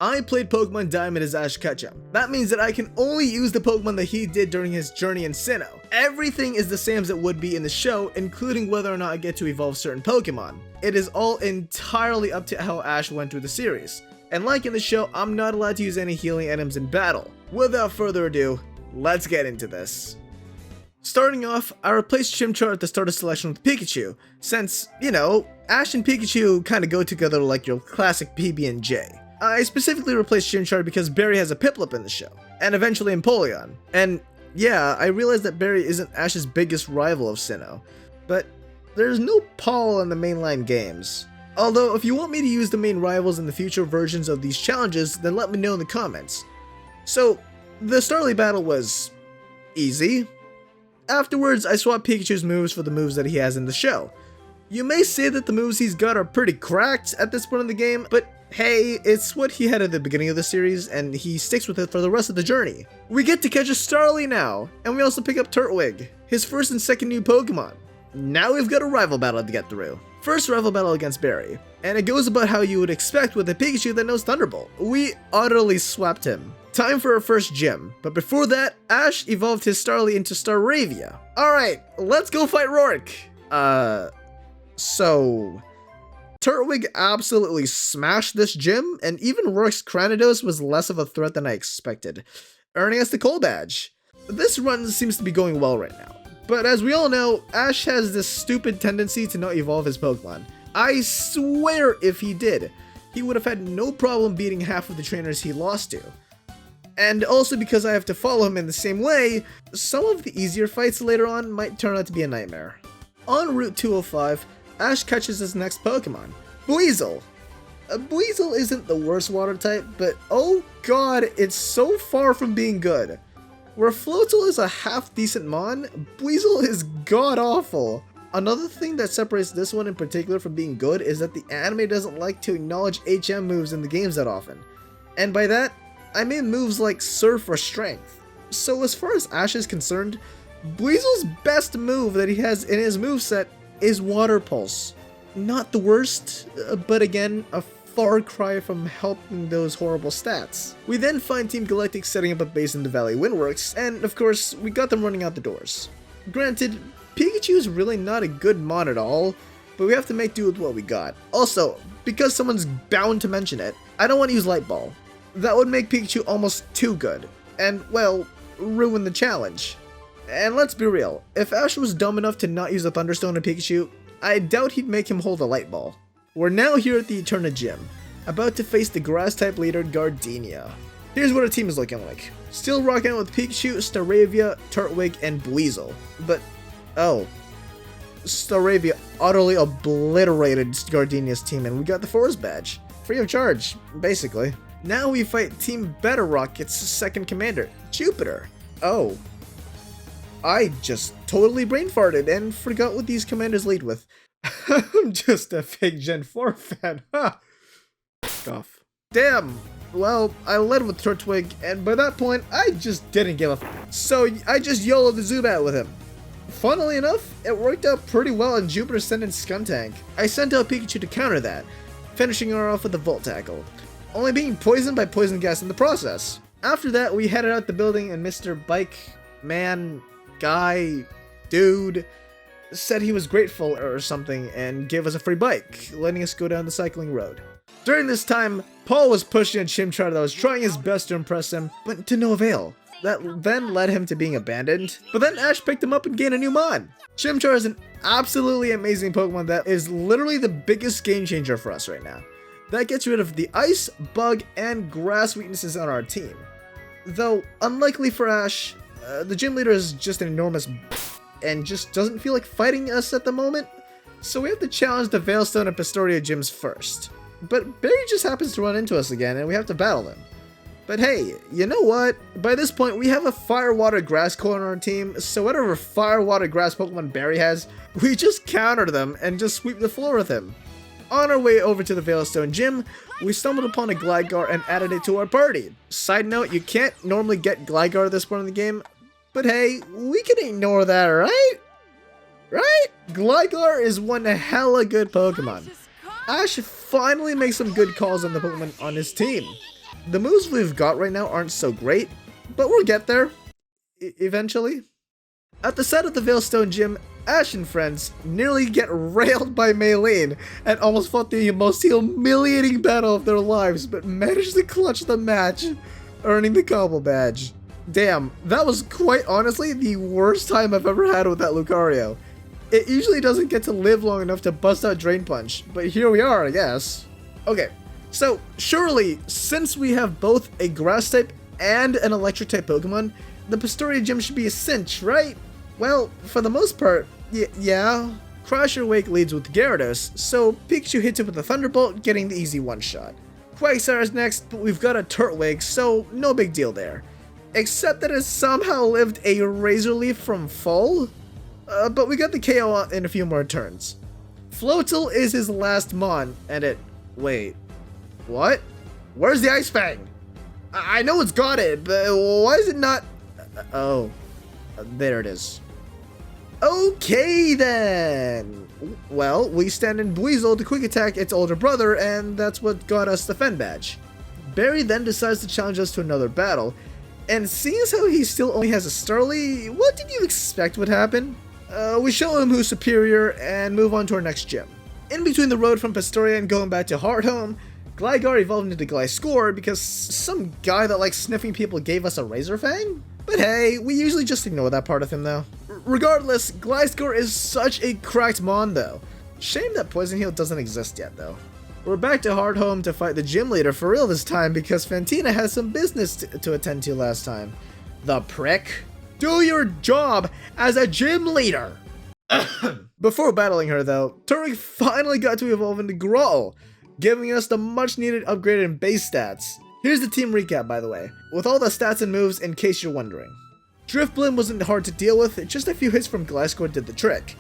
I played Pokemon Diamond as Ash Ketchum. That means that I can only use the Pokemon that he did during his journey in Sinnoh. Everything is the same as it would be in the show, including whether or not I get to evolve certain Pokemon. It is all entirely up to how Ash went through the series. And like in the show, I'm not allowed to use any healing items in battle. Without further ado, let's get into this. Starting off, I replaced Chimchar at the start of selection with Pikachu, since, you know, Ash and Pikachu kinda go together like your classic PB&J. I specifically replaced Chimchar because Barry has a Piplup in the show, and eventually Empoleon. And yeah, I realized that Barry isn't Ash's biggest rival of Sinnoh, but there's no Paul in the mainline games. Although, if you want me to use the main rivals in the future versions of these challenges, then let me know in the comments. So, the Starly battle was easy. Afterwards, I swapped Pikachu's moves for the moves that he has in the show. You may say that the moves he's got are pretty cracked at this point in the game, but hey, it's what he had at the beginning of the series, and he sticks with it for the rest of the journey. We get to catch a Starly now, and we also pick up Turtwig, his first and second new Pokemon. Now we've got a rival battle to get through. First rival battle against Barry, and it goes about how you would expect with a Pikachu that knows Thunderbolt. We utterly swept him. Time for our first gym, but before that, Ash evolved his Starly into Staravia. Alright, let's go fight Rourke. So Turtwig absolutely smashed this gym, and even Rourke's Cranidos was less of a threat than I expected, earning us the Coal Badge. This run seems to be going well right now, but as we all know, Ash has this stupid tendency to not evolve his Pokemon. I swear if he did, he would have had no problem beating half of the trainers he lost to. And also because I have to follow him in the same way, some of the easier fights later on might turn out to be a nightmare. En route 205, Ash catches his next Pokemon, Buizel. Buizel isn't the worst water type, but oh god, it's so far from being good. Where Floatzel is a half-decent mon, Buizel is god-awful. Another thing that separates this one in particular from being good is that the anime doesn't like to acknowledge HM moves in the games that often. And by that, I mean moves like Surf or Strength. So as far as Ash is concerned, Buizel's best move that he has in his moveset is Water Pulse. Not the worst, but again, a far cry from helping those horrible stats. We then find Team Galactic setting up a base in the Valley Windworks, and of course, we got them running out the doors. Granted, Pikachu is really not a good mon at all, but we have to make do with what we got. Also, because someone's bound to mention it, I don't want to use Light Ball. That would make Pikachu almost too good, and, well, ruin the challenge. And let's be real, if Ash was dumb enough to not use a Thunderstone on Pikachu, I doubt he'd make him hold a Light Ball. We're now here at the Eterna Gym, about to face the Grass-type leader Gardenia. Here's what our team is looking like. Still rocking out with Pikachu, Staravia, Turtwig, and Buizel. But, oh, Staravia utterly obliterated Gardenia's team, and we got the Forest Badge. Free of charge, basically. Now we fight Team Better Rocket's second commander, Jupiter. Oh. I just totally brain farted and forgot what these commanders lead with. I'm just a fake Gen 4 fan, huh? Off. Damn. Well, I led with Turtwig, and by that point, I just didn't give a f. So I just YOLO'd the Zubat with him. Funnily enough, it worked out pretty well and Jupiter sent in Skuntank. I sent out Pikachu to counter that, finishing her off with a Volt Tackle, only being poisoned by poison gas in the process. After that, we headed out the building and Mr. Bike Man Guy Dude said he was grateful or something and gave us a free bike, letting us go down the cycling road. During this time, Paul was pushing a Chimchar that was trying his best to impress him, but to no avail. That then led him to being abandoned, but then Ash picked him up and gained a new mod. Chimchar is an absolutely amazing Pokemon that is literally the biggest game changer for us right now. That gets rid of the ice, bug, and grass weaknesses on our team. Though, unlikely for Ash, the gym leader is just an enormous and just doesn't feel like fighting us at the moment, so we have to challenge the Veilstone and Pastoria gyms first. But Barry just happens to run into us again and we have to battle him. But hey, you know what? By this point, we have a Fire, Water, Grass core on our team, so whatever Fire, Water, Grass Pokemon Barry has, we just counter them and just sweep the floor with him. On our way over to the Veilstone gym, we stumbled upon a Gligar and added it to our party. Side note, you can't normally get Gligar at this point in the game, but hey, we can ignore that, right? Right? Gligar is one hella good Pokemon. Ash finally makes some good calls on the Pokemon on his team. The moves we've got right now aren't so great, but we'll get there eventually. At the side of the Veilstone Gym, Ash and friends nearly get railed by Maylene and almost fought the most humiliating battle of their lives, but managed to clutch the match, earning the combo badge. Damn, that was quite honestly the worst time I've ever had with that Lucario. It usually doesn't get to live long enough to bust out Drain Punch, but here we are, I guess. Okay, so surely, since we have both a Grass type and an Electric type Pokemon, the Pastoria Gym should be a cinch, right? Well, for the most part, yeah. Crasher Wake leads with Gyarados, so Pikachu hits it with a Thunderbolt, getting the easy one-shot. Quagsire is next, but we've got a Turtwig, so no big deal there. Except that it somehow lived a Razor Leaf from full? But we got the KO in a few more turns. Floatzel is his last Mon, and it... Wait. What? Where's the Ice Fang? I know it's got it, but why is it not... Oh. There it is. Okay then! Well, we stand in Buizel to quick attack its older brother, and that's what got us the Fen badge. Barry then decides to challenge us to another battle, and seeing as how he still only has a Starly, what did you expect would happen? We show him who's superior and move on to our next gym. In between the road from Pastoria and going back to Hearthome, Gligar evolved into Gliscor because some guy that likes sniffing people gave us a Razor Fang? But hey, we usually just ignore that part of him though. Regardless, Gliscor is such a cracked Mon though. Shame that Poison Heal doesn't exist yet though. We're back to Hearthome to fight the gym leader for real this time because Fantina has some business to attend to last time. The prick. Do your job as a gym leader! Before battling her though, Turtwig finally got to evolve into Growl, giving us the much needed upgrade in base stats. Here's the team recap by the way, with all the stats and moves in case you're wondering. Drifblim wasn't hard to deal with, just a few hits from Gliscor did the trick.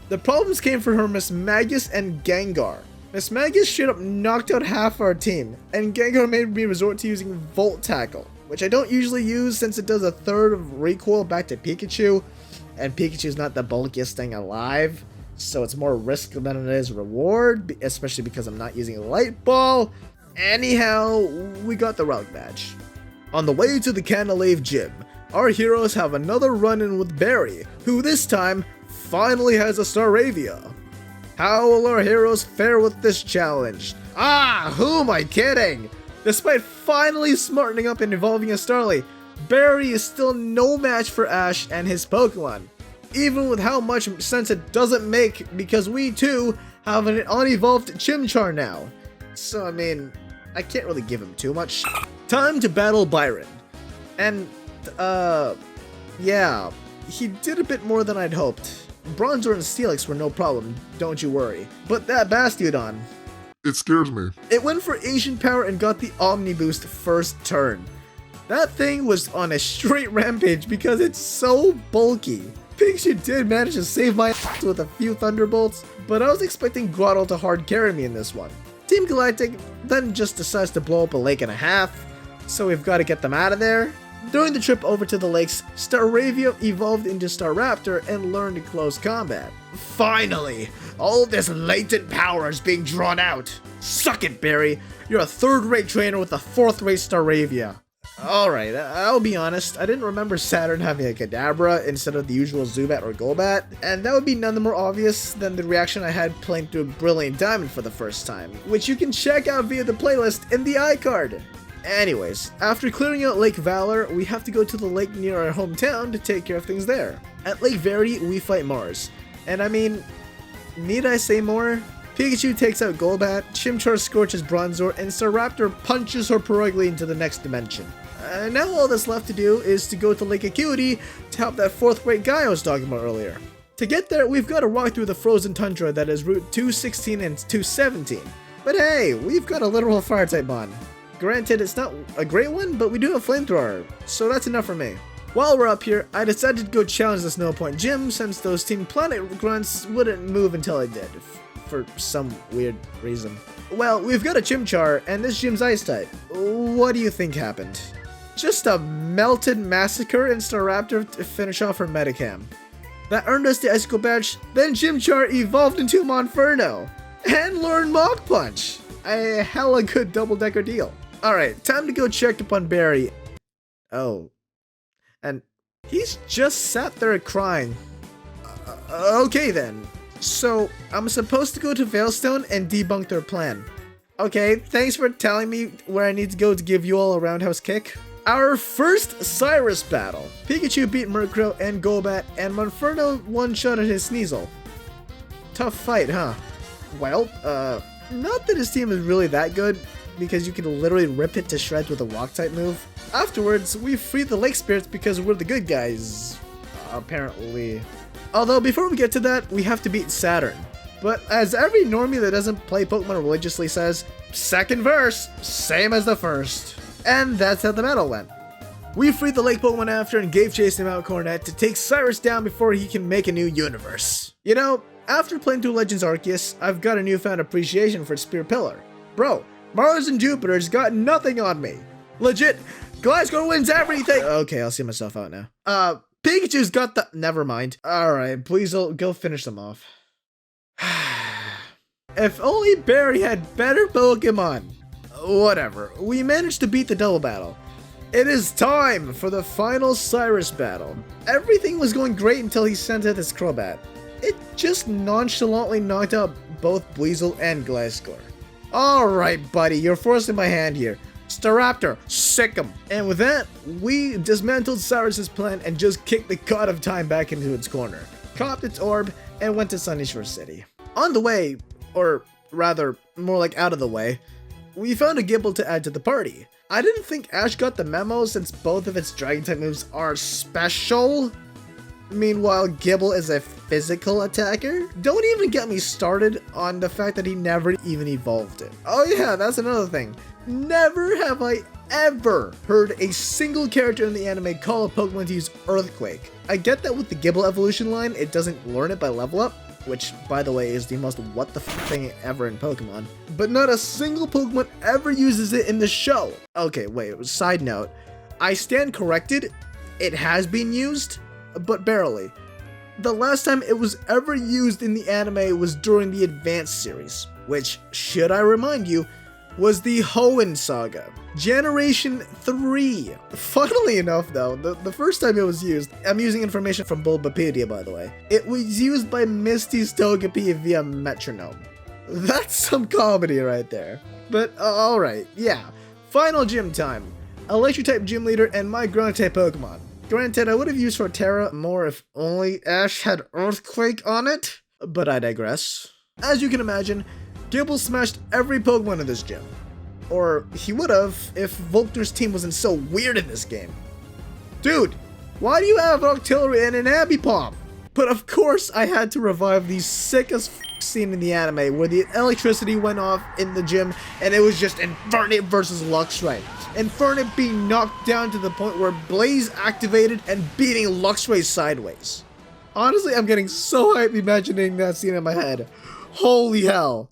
The problems came from her Miss Magus and Gengar. Miss Magus straight up knocked out half our team, and Gengar made me resort to using Volt Tackle, which I don't usually use since it does a third of recoil back to Pikachu, and Pikachu's not the bulkiest thing alive, so it's more risk than it is reward, especially because I'm not using Light Ball. Anyhow, we got the Relic Badge. On the way to the Canalave Gym, our heroes have another run-in with Barry, who this time finally has a Staravia. How will our heroes fare with this challenge? Ah, who am I kidding? Despite finally smartening up and evolving a Starly, Barry is still no match for Ash and his Pokemon, even with how much sense it doesn't make because we too have an unevolved Chimchar now. So I mean, I can't really give him too much. Time to battle Byron. And, yeah, he did a bit more than I'd hoped. Bronzor and Steelix were no problem, don't you worry. But that Bastiodon, it scares me. It went for Asian power and got the Omni Boost first turn. That thing was on a straight rampage because it's so bulky. Pikachu did manage to save my ass with a few Thunderbolts, but I was expecting Grottle to hard carry me in this one. Team Galactic then just decides to blow up a lake and a half, so we've got to get them out of there. During the trip over to the lakes, Staravia evolved into Staraptor and learned close combat. Finally! All this latent power is being drawn out! Suck it, Barry! You're a third-rate trainer with a fourth-rate Staravia. Alright, I'll be honest, I didn't remember Saturn having a Kadabra instead of the usual Zubat or Golbat, and that would be none the more obvious than the reaction I had playing through Brilliant Diamond for the first time, which you can check out via the playlist in the iCard. Anyways, after clearing out Lake Valor, we have to go to the lake near our hometown to take care of things there. At Lake Verity, we fight Mars. And I mean, need I say more? Pikachu takes out Golbat, Chimchar scorches Bronzor, and Staraptor punches her Perigly into the next dimension. Now all that's left to do is to go to Lake Acuity to help that fourth-rate guy I was talking about earlier. To get there, we've got to walk through the frozen tundra that is Route 216 and 217. But hey, we've got a literal Fire-type Mon. Granted, it's not a great one, but we do have Flamethrower, so that's enough for me. While we're up here, I decided to go challenge the Snowpoint Gym since those Team Planet grunts wouldn't move until I did, for some weird reason. Well, we've got a Chimchar, and this gym's Ice-type. What do you think happened? Just a melted Massacre and Staraptor to finish off her Metacam. That earned us the Icicle Badge, then Chimchar evolved into Monferno, and learned Mach Punch. A hella good double-decker deal. Alright, time to go check up on Barry. Oh. And he's just sat there crying. Okay then. So, I'm supposed to go to Veilstone and debunk their plan. Okay, thanks for telling me where I need to go to give you all a roundhouse kick. Our first Cyrus battle. Pikachu beat Murkrow and Golbat, and Monferno one-shotted his Sneasel. Tough fight, huh? Well, not that his team is really that good, because you can literally rip it to shreds with a Rock-type move. Afterwards, we freed the Lake Spirits because we're the good guys. Apparently. Although, before we get to that, we have to beat Saturn. But as every normie that doesn't play Pokemon religiously says, second verse, same as the first. And that's how the battle went. We freed the lake Pokemon after and gave chase to Mount Coronet to take Cyrus down before he can make a new universe. You know, after playing through Legends Arceus, I've got a newfound appreciation for Spear Pillar. Bro, Mars and Jupiter's got nothing on me. Legit, Glasgow wins everything! Okay, I'll see myself out now. Pikachu's got the- never mind. Alright, please go finish them off. If only Barry had better Pokemon. Whatever, we managed to beat the double battle. It is time for the final Cyrus battle. Everything was going great until he sent out his Crobat. It just nonchalantly knocked out both Buizel and Gliscor. Alright buddy, you're forcing my hand here. Staraptor, sick him. And with that, we dismantled Cyrus's plan and just kicked the God of Time back into its corner, copped its orb, and went to Sunyshore City. On the way, or rather, more like out of the way, we found a Gible to add to the party. I didn't think Ash got the memo since both of its Dragon-type moves are special. Meanwhile, Gible is a physical attacker. Don't even get me started on the fact that he never even evolved it. Oh yeah, that's another thing. Never have I ever heard a single character in the anime call a Pokemon to use Earthquake. I get that with the Gible evolution line, it doesn't learn it by level up, which, by the way, is the most what the f thing ever in Pokemon. But not a single Pokemon ever uses it in the show. Okay, wait, side note. I stand corrected. It has been used, but barely. The last time it was ever used in the anime was during the Advanced series, which, should I remind you, was the Hoenn Saga, Generation 3. Funnily enough though, the first time it was used, I'm using information from Bulbapedia by the way, it was used by Misty's Togepi via Metronome. That's some comedy right there. But alright, yeah. Final gym time. Electric-type gym leader and my Ground-type Pokemon. Granted, I would have used Forterra more if only Ash had Earthquake on it, but I digress. As you can imagine, Gible smashed every Pokemon in this gym. Or he would have if Volkner's team wasn't so weird in this game. Dude, why do you have Octillery and an Ambipom? But of course I had to revive the sickest scene in the anime where the electricity went off in the gym and it was just Infernape versus Luxray. Infernape being knocked down to the point where Blaze activated and beating Luxray sideways. Honestly, I'm getting so hyped imagining that scene in my head. Holy hell.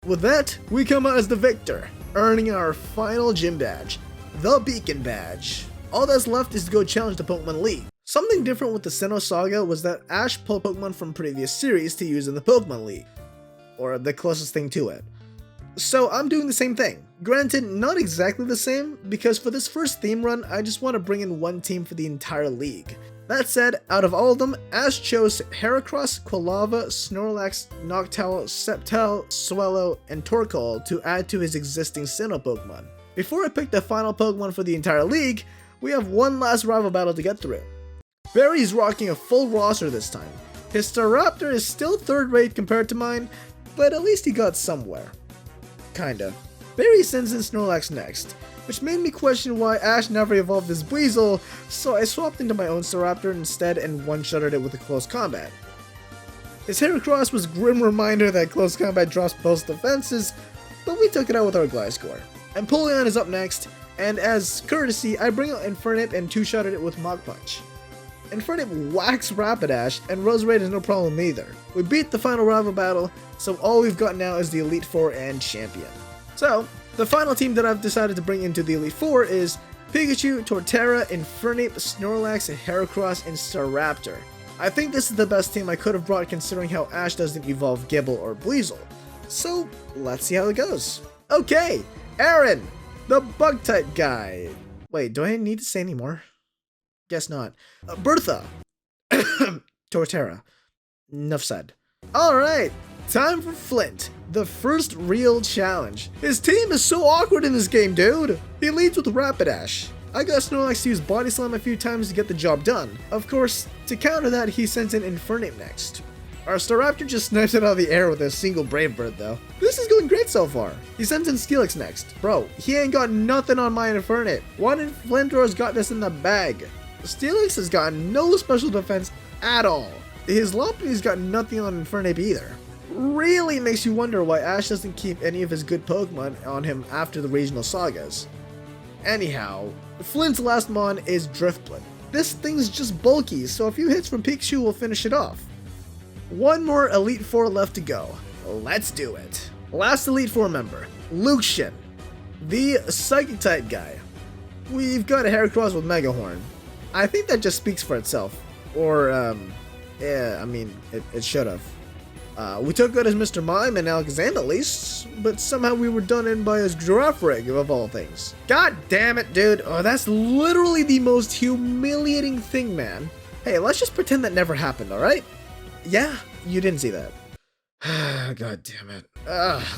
With that, we come out as the victor, earning our final gym badge, the Beacon Badge. All that's left is to go challenge the Pokemon League. Something different with the Sinnoh Saga was that Ash pulled Pokemon from previous series to use in the Pokemon League, or the closest thing to it. So I'm doing the same thing. Granted, not exactly the same, because for this first theme run, I just want to bring in one team for the entire league. That said, out of all of them, Ash chose Heracross, Quilava, Snorlax, Noctowl, Sceptile, Swellow, and Torkoal to add to his existing Sinnoh Pokemon. Before I pick the final Pokemon for the entire league, we have one last rival battle to get through. Barry's rocking a full roster this time. His Staraptor is still third rate compared to mine, but at least he got somewhere. Kinda. Barry sends in Snorlax next, which made me question why Ash never evolved his Buizel, so I swapped into my own Staraptor instead and one-shotted it with a close combat. His Heracross was a grim reminder that close combat drops both defenses, but we took it out with our Gliscor. Empoleon is up next, and as courtesy, I bring out Infernape and two-shotted it with Mach Punch. Infernape whacks Rapidash, and Roserade is no problem either. We beat the final rival battle, so all we've got now is the Elite Four and Champion. So, the final team that I've decided to bring into the Elite Four is Pikachu, Torterra, Infernape, Snorlax, Heracross, and Staraptor. I think this is the best team I could have brought considering how Ash doesn't evolve Gibble or Weasel. So, let's see how it goes. Okay, Aaron, the bug-type guy. Wait, do I need to say any more? Guess not. Bertha. Torterra. Enough said. Alright, time for Flint, the first real challenge. His team is so awkward in this game, dude. He leads with Rapidash. I got Snorlax to use Body Slam a few times to get the job done. Of course, to counter that, he sends in Infernape next. Our Staraptor just snipes it out of the air with a single Brave Bird though. This is going great so far. He sends in Steelix next. Bro, he ain't got nothing on my Infernape. One in Flamethrow's got this in the bag. Steelix has got no special defense at all. His Lopunny's got nothing on Infernape either. Really makes you wonder why Ash doesn't keep any of his good Pokemon on him after the regional sagas. Anyhow, Flint's last mon is Drifblim. This thing's just bulky, so a few hits from Pikachu will finish it off. One more Elite Four left to go. Let's do it. Last Elite Four member, Lucian, the Psychic type guy. We've got a Heracross with Megahorn. I think that just speaks for itself. Or, yeah, I mean, it should have. We took out his Mr. Mime and Alakazam at least, but somehow we were done in by his Giraffe Rig of all things. God damn it, dude. Oh, that's literally the most humiliating thing, man. Hey, let's just pretend that never happened, alright? Yeah, you didn't see that. God damn it.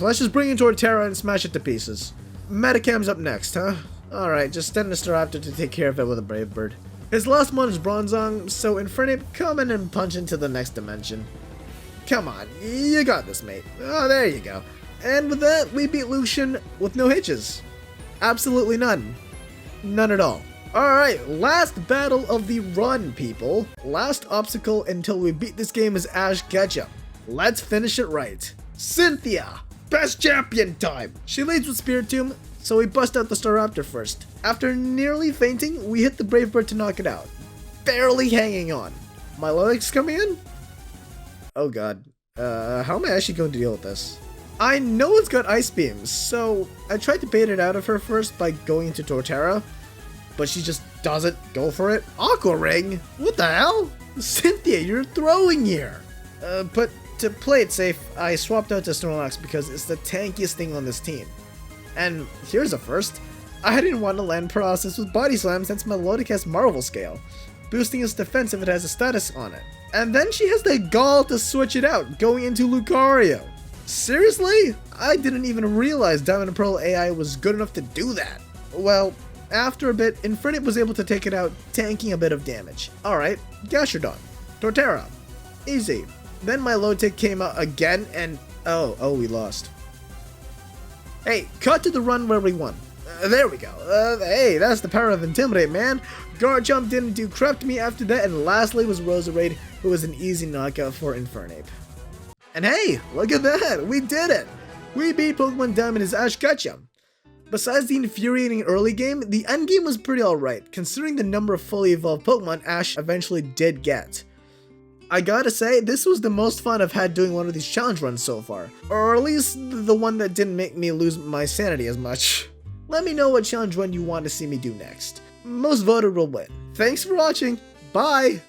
Let's just bring in Torterra and smash it to pieces. Metacam's up next, huh? Alright, just send Mr. Raptor to take care of it with a Brave Bird. His last one is Bronzong, so Infernape, come in and punch into the next dimension. Come on, you got this, mate. Oh, there you go. And with that, we beat Lucian with no hitches. Absolutely none. None at all. Alright, last battle of the run, people. Last obstacle until we beat this game is Ash Ketchum. Let's finish it right. Cynthia! Best champion time! She leads with Spiritomb, so we bust out the Staraptor first. After nearly fainting, we hit the Brave Bird to knock it out. Barely hanging on. Milotic's coming in? Oh god. How am I actually going to deal with this? I know it's got Ice Beams, so I tried to bait it out of her first by going into Torterra, but she just doesn't go for it. Aqua Ring? What the hell? Cynthia, you're throwing here! But to play it safe, I swapped out to Snorlax because it's the tankiest thing on this team. And here's a first. I didn't want to land Paralysis with Body Slam since Milotic has Marvel Scale, boosting its defense if it has a status on it. And then she has the gall to switch it out, going into Lucario. Seriously? I didn't even realize Diamond and Pearl AI was good enough to do that. Well, after a bit, Infernape was able to take it out, tanking a bit of damage. Alright, Gastrodon. Torterra. Easy. Then Milotic came out again and... Oh, we lost. Hey, cut to the run where we won. There we go. Hey, that's the power of Intimidate, man. Guard Jump didn't do crap to me after that, and lastly was Roserade, who was an easy knockout for Infernape. And hey, look at that! We did it! We beat Pokemon Diamond as Ash Ketchum. Besides the infuriating early game, the end game was pretty alright, considering the number of fully evolved Pokemon Ash eventually did get. I gotta say, this was the most fun I've had doing one of these challenge runs so far, or at least the one that didn't make me lose my sanity as much. Let me know what challenge run you want to see me do next. Most voted will win. Thanks for watching, bye!